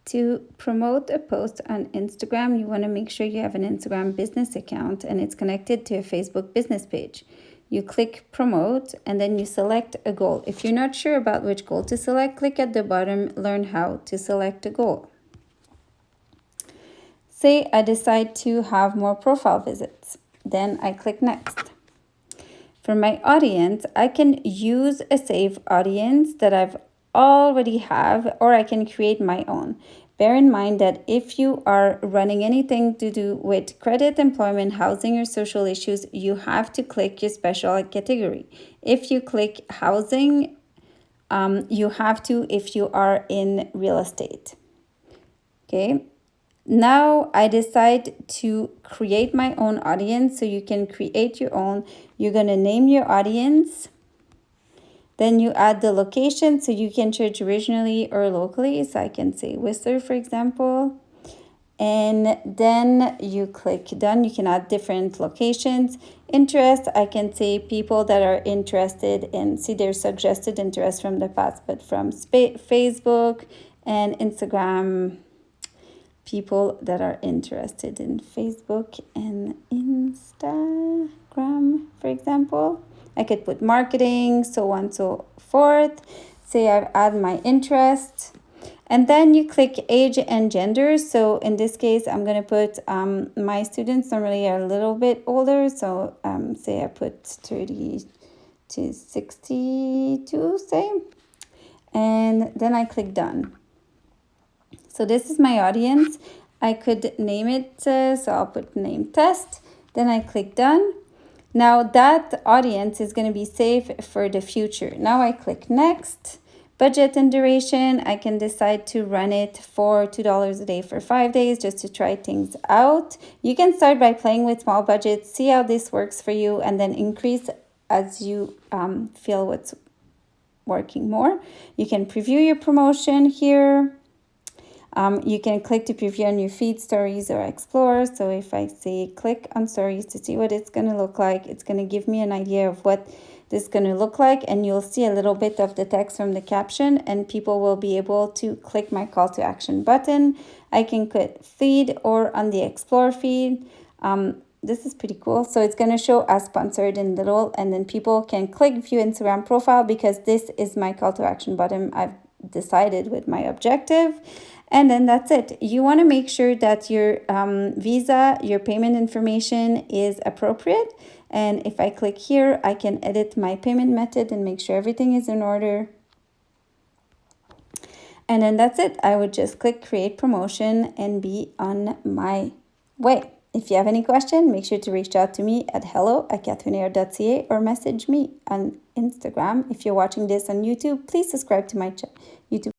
to promote a post on Instagram, you want to make sure you have an Instagram business account and it's connected to a Facebook business page. You click promote and then you select a goal. If you're not sure about which goal to select, click at the bottom, learn how to select a goal. Say I decide to have more profile visits. Then I click next. For my audience, I can use a save audience that I've already have, or I can create my own. Bear in mind that if you are running anything to do with credit, employment, housing, or social issues, you have to click your special category. If you click housing, you have to if you are in real estate. Okay. Now I decide to create my own audience, so you can create your own. You're going to name your audience. Then you add the location, so you can search regionally or locally. So I can say Whistler, for example. And then you click done. You can add different locations. Interest, I can say people that are interested in, see their suggested interest from the past, but from Facebook and Instagram, people that are interested in Facebook and Instagram, for example. I could put marketing, so on and so forth. Say I add my interest. And then you click age and gender. So in this case, I'm going to put my students normally are a little bit older. So say I put 30 to 62, say. And then I click done. So this is my audience. I could name it, so I'll put name test. Then I click done. Now that audience is going to be saved for the future. Now I click next. Budget and duration, I can decide to run it for $2 a day for 5 days just to try things out. You can start by playing with small budgets, see how this works for you, and then increase as you feel what's working more. You can preview your promotion here. You can click to preview on your feed, stories, or explore. So if I say click on stories to see what it's going to look like, it's going to give me an idea of what this is going to look like, and you'll see a little bit of the text from the caption, and people will be able to click my call to action button. I can click feed or on the explore feed. This is pretty cool. So it's going to show as sponsored in little, and then people can click view Instagram profile because this is my call to action button. I've decided with my objective. And then that's it. You want to make sure that your visa, your payment information is appropriate. And if I click here, I can edit my payment method and make sure everything is in order. And then that's it. I would just click create promotion and be on my way. If you have any question, make sure to reach out to me at hello@catherineair.ca or message me on Instagram. If you're watching this on YouTube, please subscribe to my YouTube